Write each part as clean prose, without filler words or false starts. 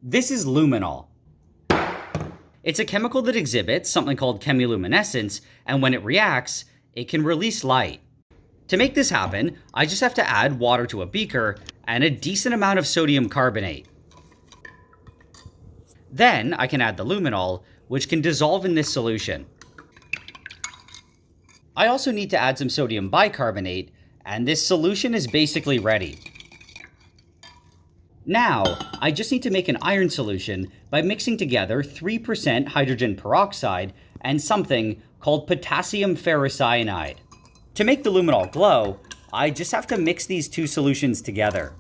This is luminol. It's a chemical that exhibits something called chemiluminescence, and when it reacts, it can release light. To make this happen, I just have to add water to a beaker and a decent amount of sodium carbonate. Then I can add the luminol, which can dissolve in this solution. I also need to add some sodium bicarbonate, and this solution is basically ready. Now, I just need to make an iron solution by mixing together 3% hydrogen peroxide and something called potassium ferrocyanide. To make the luminol glow, I just have to mix these two solutions together.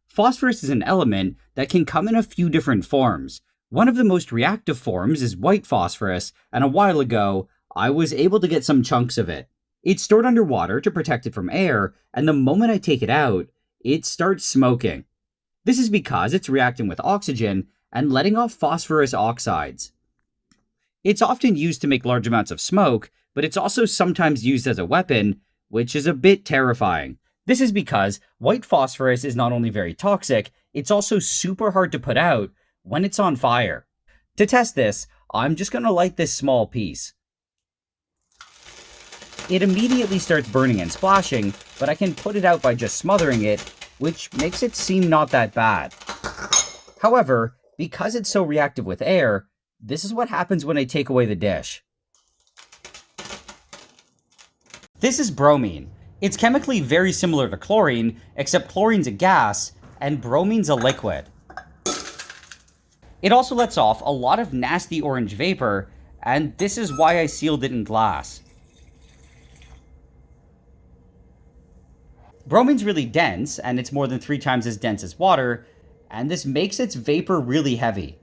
Phosphorus is an element that can come in a few different forms. One of the most reactive forms is white phosphorus, and a while ago, I was able to get some chunks of it. It's stored underwater to protect it from air, and the moment I take it out, it starts smoking. This is because it's reacting with oxygen and letting off phosphorus oxides. It's often used to make large amounts of smoke, but it's also sometimes used as a weapon, which is a bit terrifying. This is because white phosphorus is not only very toxic, it's also super hard to put out when it's on fire. To test this, I'm just going to light this small piece. It immediately starts burning and splashing, but I can put it out by just smothering it, which makes it seem not that bad. However, because it's so reactive with air, this is what happens when I take away the dish. This is bromine. It's chemically very similar to chlorine, except chlorine's a gas and bromine's a liquid. It also lets off a lot of nasty orange vapor, and this is why I sealed it in glass. Bromine's really dense, and it's more than 3 times as dense as water, and this makes its vapor really heavy.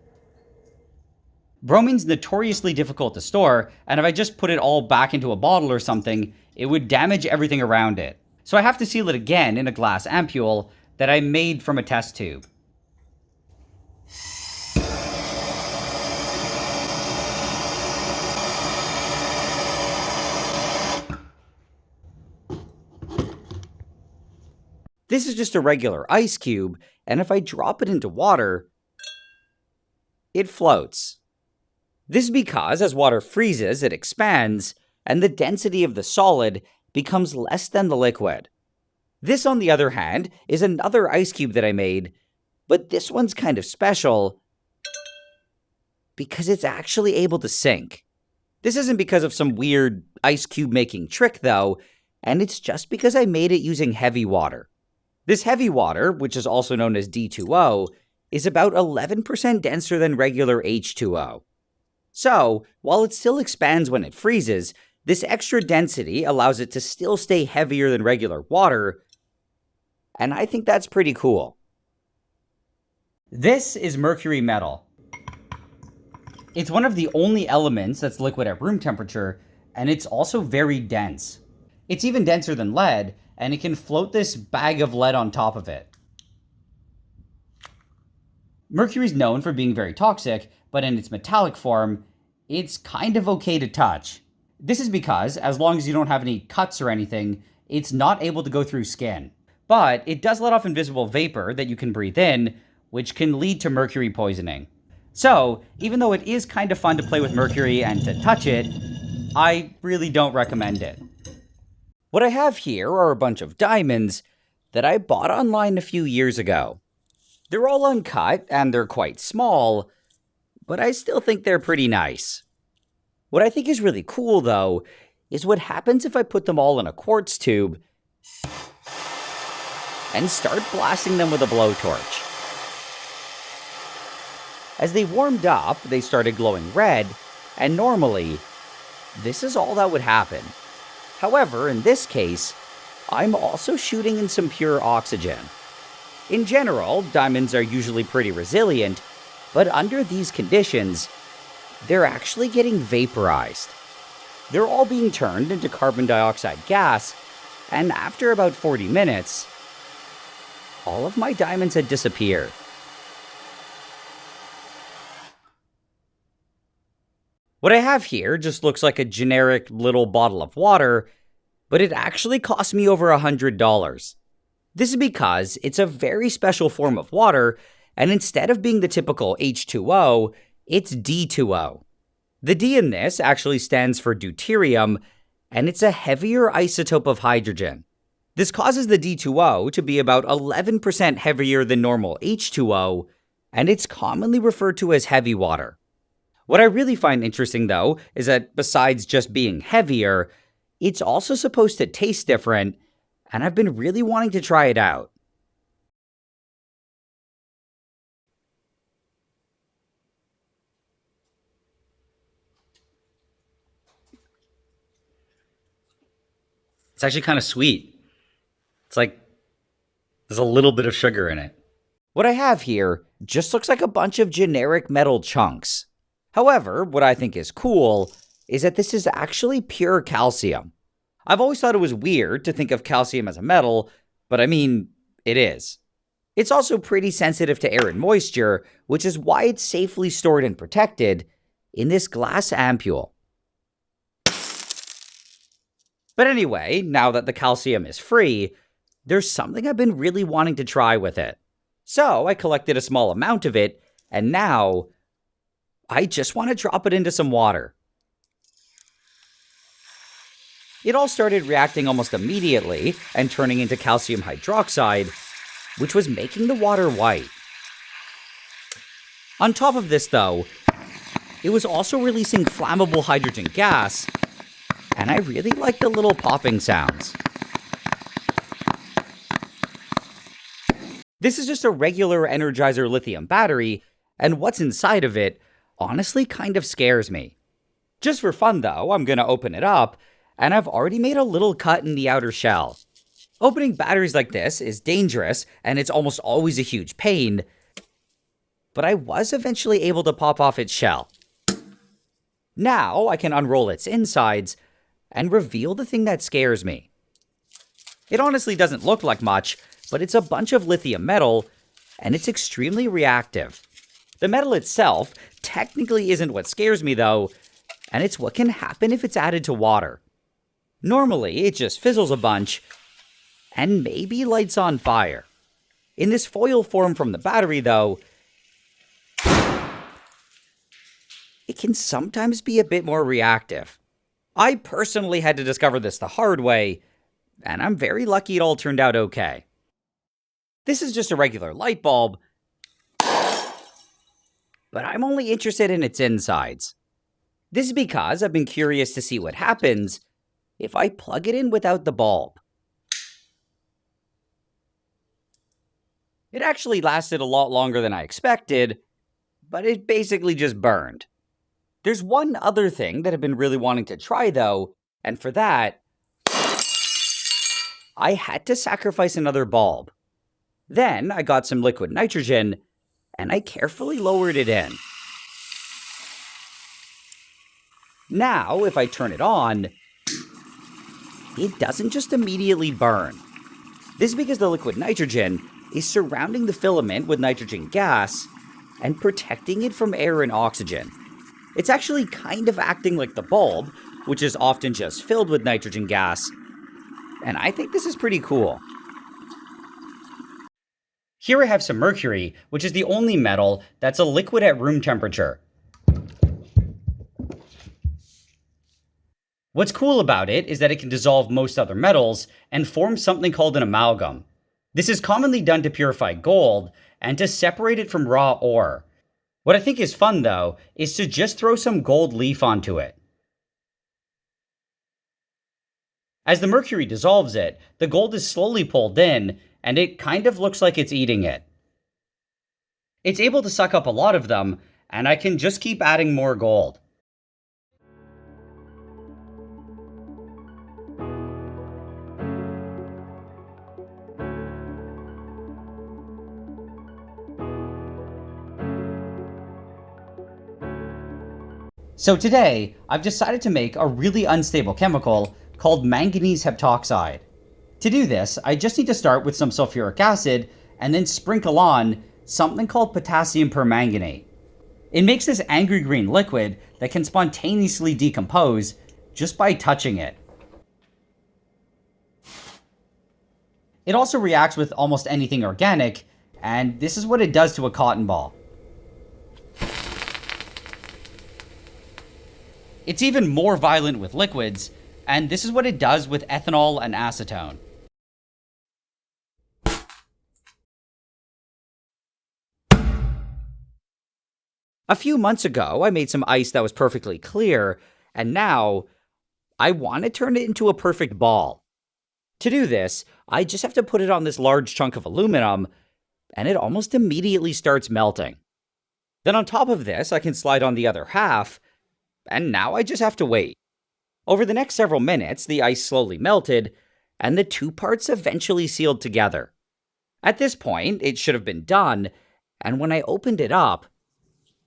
Bromine's notoriously difficult to store, and if I just put it all back into a bottle or something, it would damage everything around it. So I have to seal it again in a glass ampule that I made from a test tube. This is just a regular ice cube, and if I drop it into water, it floats. This is because as water freezes, it expands, and the density of the solid becomes less than the liquid. This, on the other hand, is another ice cube that I made, but this one's kind of special because it's actually able to sink. This isn't because of some weird ice cube making trick, though, and it's just because I made it using heavy water. This heavy water, which is also known as D2O, is about 11% denser than regular H2O. So, while it still expands when it freezes, this extra density allows it to still stay heavier than regular water, and I think that's pretty cool. This is mercury metal. It's one of the only elements that's liquid at room temperature, and it's also very dense. It's even denser than lead, and it can float this bag of lead on top of it. Mercury is known for being very toxic, but in its metallic form, it's kind of okay to touch. This is because, as long as you don't have any cuts or anything, it's not able to go through skin. But it does let off invisible vapor that you can breathe in, which can lead to mercury poisoning. So, even though it is kind of fun to play with mercury and to touch it, I really don't recommend it. What I have here are a bunch of diamonds that I bought online a few years ago. They're all uncut and they're quite small, but I still think they're pretty nice. What I think is really cool, though, is what happens if I put them all in a quartz tube and start blasting them with a blowtorch. As they warmed up, they started glowing red, and normally, this is all that would happen. However, in this case, I'm also shooting in some pure oxygen. In general, diamonds are usually pretty resilient, but under these conditions, they're actually getting vaporized. They're all being turned into carbon dioxide gas, and after about 40 minutes, all of my diamonds had disappeared. What I have here just looks like a generic little bottle of water, but it actually cost me over $100. This is because it's a very special form of water, and instead of being the typical H2O, it's D2O. The D in this actually stands for deuterium, and it's a heavier isotope of hydrogen. This causes the D2O to be about 11% heavier than normal H2O, and it's commonly referred to as heavy water. What I really find interesting, though, is that besides just being heavier, it's also supposed to taste different, and I've been really wanting to try it out. It's actually kind of sweet. It's like there's a little bit of sugar in it. What I have here just looks like a bunch of generic metal chunks. However, what I think is cool is that this is actually pure calcium. I've always thought it was weird to think of calcium as a metal, but I mean, it is. It's also pretty sensitive to air and moisture, which is why it's safely stored and protected in this glass ampule. But anyway, now that the calcium is free, there's something I've been really wanting to try with it. So I collected a small amount of it, and now I just want to drop it into some water. It all started reacting almost immediately and turning into calcium hydroxide, which was making the water white. On top of this, though, it was also releasing flammable hydrogen gas, and I really like the little popping sounds. This is just a regular Energizer lithium battery, and what's inside of it honestly kind of scares me. Just for fun, though, I'm going to open it up, and I've already made a little cut in the outer shell. Opening batteries like this is dangerous, and it's almost always a huge pain, but I was eventually able to pop off its shell. Now I can unroll its insides and reveal the thing that scares me. It honestly doesn't look like much, but it's a bunch of lithium metal, and it's extremely reactive. The metal itself technically isn't what scares me, though, and it's what can happen if it's added to water. Normally, it just fizzles a bunch and maybe lights on fire. In this foil form from the battery, though, it can sometimes be a bit more reactive. I personally had to discover this the hard way, and I'm very lucky it all turned out okay. This is just a regular light bulb, but I'm only interested in its insides. This is because I've been curious to see what happens if I plug it in without the bulb. It actually lasted a lot longer than I expected, but it basically just burned. There's one other thing that I've been really wanting to try, though, and for that, I had to sacrifice another bulb. Then I got some liquid nitrogen, and I carefully lowered it in. Now, if I turn it on, it doesn't just immediately burn. This is because the liquid nitrogen is surrounding the filament with nitrogen gas and protecting it from air and oxygen. It's actually kind of acting like the bulb, which is often just filled with nitrogen gas, and I think this is pretty cool. Here I have some mercury, which is the only metal that's a liquid at room temperature. What's cool about it is that it can dissolve most other metals and form something called an amalgam. This is commonly done to purify gold and to separate it from raw ore. What I think is fun, though, is to just throw some gold leaf onto it. As the mercury dissolves it, the gold is slowly pulled in, and it kind of looks like it's eating it. It's able to suck up a lot of them, and I can just keep adding more gold. So today, I've decided to make a really unstable chemical called manganese heptoxide. To do this, I just need to start with some sulfuric acid and then sprinkle on something called potassium permanganate. It makes this angry green liquid that can spontaneously decompose just by touching it. It also reacts with almost anything organic, and this is what it does to a cotton ball. It's even more violent with liquids, and this is what it does with ethanol and acetone. A few months ago, I made some ice that was perfectly clear, and now I want to turn it into a perfect ball. To do this, I just have to put it on this large chunk of aluminum, and it almost immediately starts melting. Then on top of this, I can slide on the other half, and now I just have to wait. Over the next several minutes, the ice slowly melted, and the two parts eventually sealed together. At this point, it should have been done, and when I opened it up,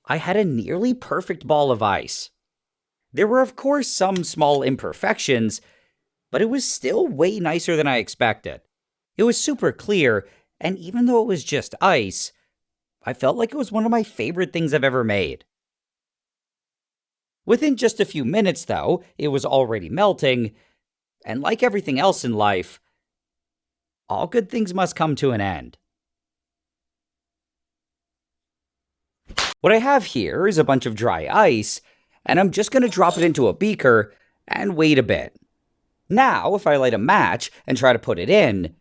I had a nearly perfect ball of ice. There were, of course, some small imperfections, but it was still way nicer than I expected. It was super clear, and even though it was just ice, I felt like it was one of my favorite things I've ever made. Within just a few minutes, though, it was already melting, and like everything else in life, all good things must come to an end. What I have here is a bunch of dry ice, and I'm just going to drop it into a beaker and wait a bit. Now, if I light a match and try to put it in,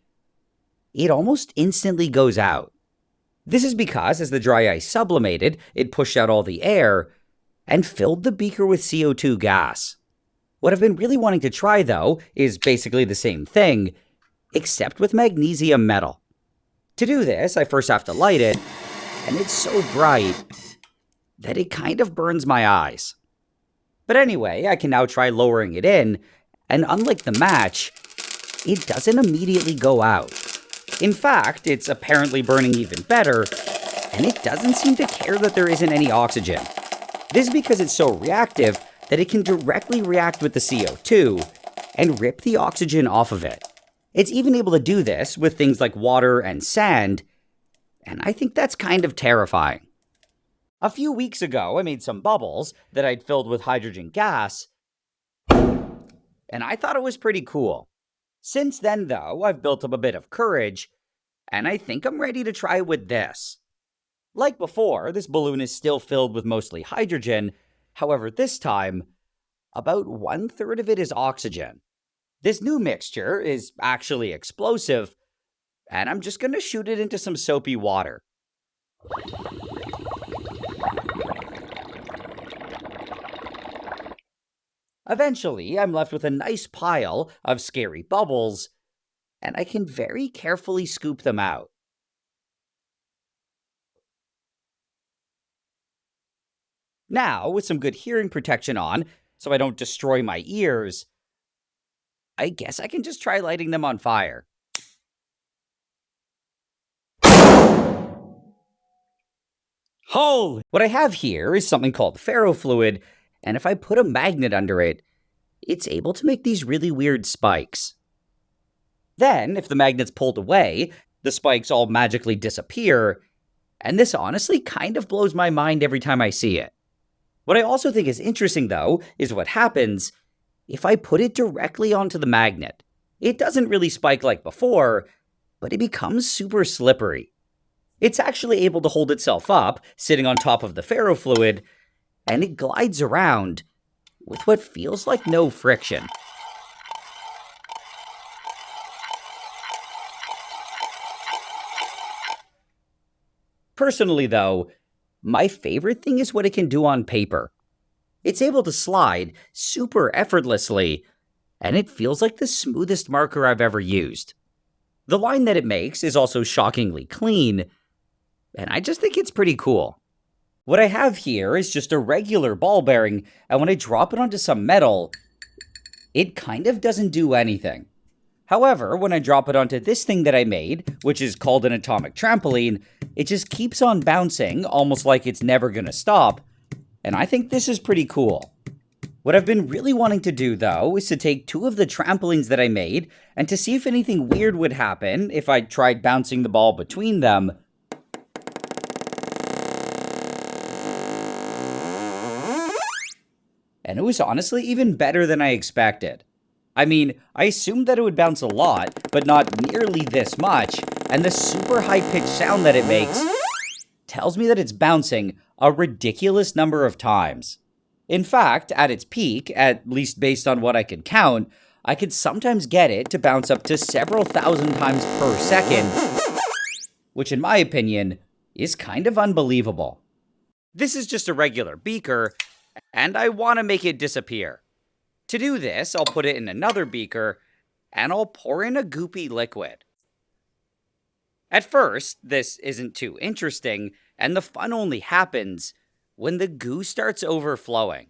it almost instantly goes out. This is because as the dry ice sublimated, it pushed out all the air and filled the beaker with CO2 gas. What I've been really wanting to try, though, is basically the same thing, except with magnesium metal. To do this, I first have to light it, and it's so bright that it kind of burns my eyes. But anyway, I can now try lowering it in, and unlike the match, it doesn't immediately go out. In fact, it's apparently burning even better, and it doesn't seem to care that there isn't any oxygen. This is because it's so reactive that it can directly react with the CO2 and rip the oxygen off of it. It's even able to do this with things like water and sand, and I think that's kind of terrifying. A few weeks ago, I made some bubbles that I'd filled with hydrogen gas, and I thought it was pretty cool. Since then, though, I've built up a bit of courage, and I think I'm ready to try with this. Like before, this balloon is still filled with mostly hydrogen. However, this time, about 1/3 of it is oxygen. This new mixture is actually explosive, and I'm just going to shoot it into some soapy water. Eventually, I'm left with a nice pile of scary bubbles, and I can very carefully scoop them out. Now, with some good hearing protection on, so I don't destroy my ears, I guess I can just try lighting them on fire. Holy! What I have here is something called ferrofluid, and if I put a magnet under it, it's able to make these really weird spikes. Then, if the magnet's pulled away, the spikes all magically disappear, and this honestly kind of blows my mind every time I see it. What I also think is interesting, though, is what happens if I put it directly onto the magnet. It doesn't really spike like before, but it becomes super slippery. It's actually able to hold itself up, sitting on top of the ferrofluid, and it glides around with what feels like no friction. Personally, though, my favorite thing is what it can do on paper. It's able to slide super effortlessly, and it feels like the smoothest marker I've ever used. The line that it makes is also shockingly clean, and I just think it's pretty cool. What I have here is just a regular ball bearing, and when I drop it onto some metal, it kind of doesn't do anything. However, when I drop it onto this thing that I made, which is called an atomic trampoline, it just keeps on bouncing, almost like it's never gonna stop, and I think this is pretty cool. What I've been really wanting to do, though, is to take 2 of the trampolines that I made, and to see if anything weird would happen if I tried bouncing the ball between them. and it was honestly even better than I expected. I mean, I assumed that it would bounce a lot, but not nearly this much, and the super high pitched sound that it makes tells me that it's bouncing a ridiculous number of times. In fact, at its peak, at least based on what I could count, I could sometimes get it to bounce up to several thousand times per second, which in my opinion is kind of unbelievable. This is just a regular beaker, and I want to make it disappear. To do this, I'll put it in another beaker, and I'll pour in a goopy liquid. At first, this isn't too interesting, and the fun only happens when the goo starts overflowing.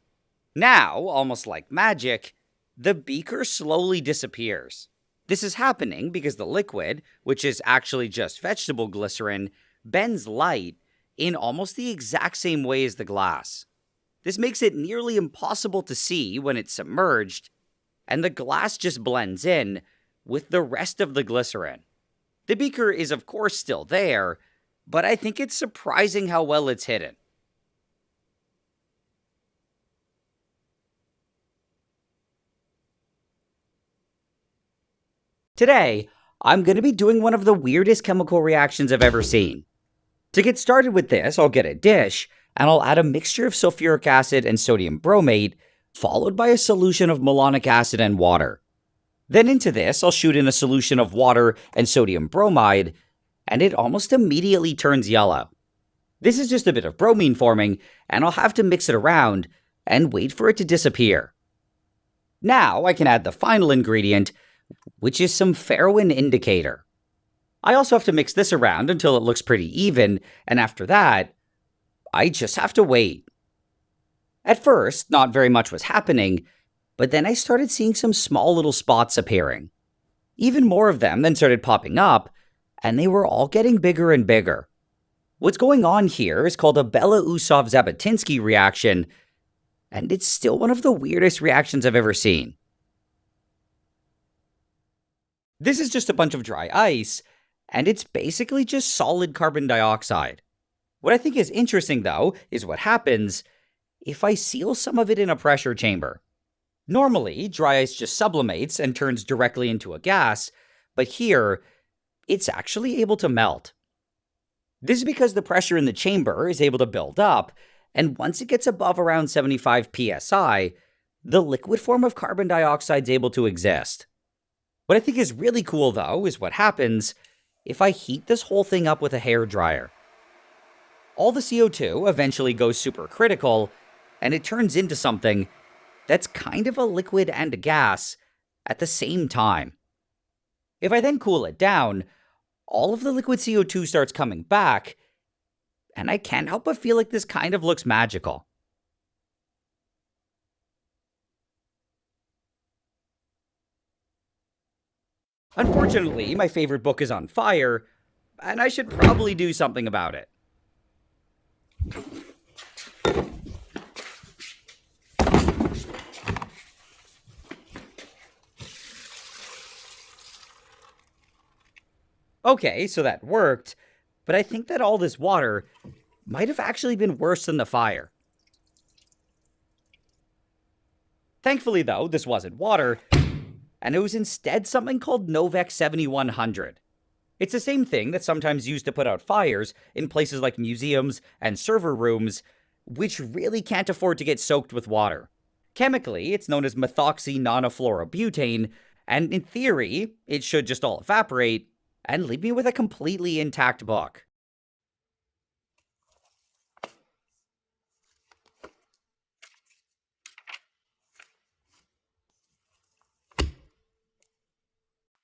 Now, almost like magic, the beaker slowly disappears. This is happening because the liquid, which is actually just vegetable glycerin, bends light in almost the exact same way as the glass. This makes it nearly impossible to see when it's submerged, and the glass just blends in with the rest of the glycerin. The beaker is of course still there, but I think it's surprising how well it's hidden. Today, I'm going to be doing one of the weirdest chemical reactions I've ever seen. To get started with this, I'll get a dish, and I'll add a mixture of sulfuric acid and sodium bromate, followed by a solution of malonic acid and water. Then into this, I'll shoot in a solution of water and sodium bromide, and it almost immediately turns yellow. This is just a bit of bromine forming, and I'll have to mix it around and wait for it to disappear. Now I can add the final ingredient, which is some Fairwin indicator. I also have to mix this around until it looks pretty even, and after that, I just have to wait. At first, not very much was happening, but then I started seeing some small little spots appearing. Even more of them then started popping up, and they were all getting bigger and bigger. What's going on here is called a Belousov-Zhabotinsky reaction, and it's still one of the weirdest reactions I've ever seen. This is just a bunch of dry ice, and it's basically just solid carbon dioxide. What I think is interesting, though, is what happens if I seal some of it in a pressure chamber. Normally, dry ice just sublimates and turns directly into a gas, but here, it's actually able to melt. This is because the pressure in the chamber is able to build up, and once it gets above around 75 psi, the liquid form of carbon dioxide is able to exist. What I think is really cool, though, is what happens if I heat this whole thing up with a hairdryer. All the CO2 eventually goes supercritical, and it turns into something that's kind of a liquid and a gas at the same time. If I then cool it down, all of the liquid CO2 starts coming back, and I can't help but feel like this kind of looks magical. Unfortunately, my favorite book is on fire, and I should probably do something about it. Okay, so that worked, but I think that all this water might have actually been worse than the fire. Thankfully, though, this wasn't water, and it was instead something called Novex 7100. It's the same thing that's sometimes used to put out fires in places like museums and server rooms, which really can't afford to get soaked with water. Chemically, it's known as methoxy-nonafluorobutane, and in theory, it should just all evaporate and leave me with a completely intact book.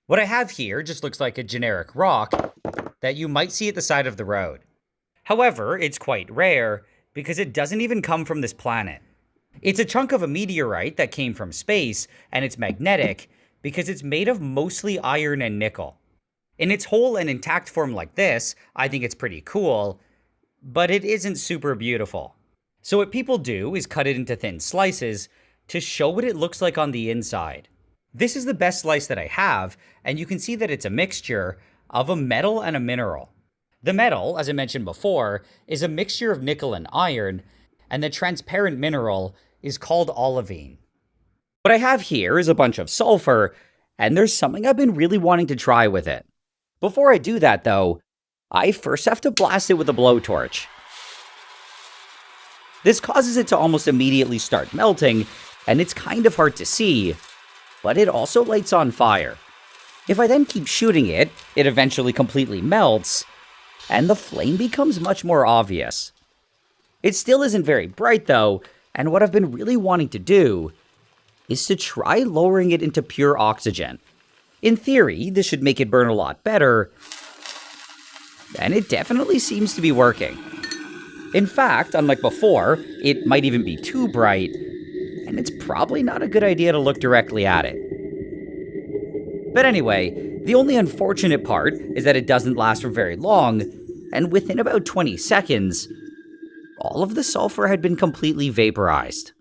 What I have here just looks like a generic rock that you might see at the side of the road. However, it's quite rare because it doesn't even come from this planet. It's a chunk of a meteorite that came from space, and it's magnetic because it's made of mostly iron and nickel. In its whole and intact form like this, I think it's pretty cool, but it isn't super beautiful. So what people do is cut it into thin slices to show what it looks like on the inside. This is the best slice that I have, and you can see that it's a mixture of a metal and a mineral. The metal, as I mentioned before, is a mixture of nickel and iron, and the transparent mineral is called olivine. What I have here is a bunch of sulfur, and there's something I've been really wanting to try with it. Before I do that, though, I first have to blast it with a blowtorch. This causes it to almost immediately start melting, and it's kind of hard to see, but it also lights on fire. If I then keep shooting it, it eventually completely melts, and the flame becomes much more obvious. It still isn't very bright though, and what I've been really wanting to do is to try lowering it into pure oxygen. In theory, this should make it burn a lot better, and it definitely seems to be working. In fact, unlike before, it might even be too bright, and it's probably not a good idea to look directly at it. But anyway, the only unfortunate part is that it doesn't last for very long, and within about 20 seconds, all of the sulfur had been completely vaporized.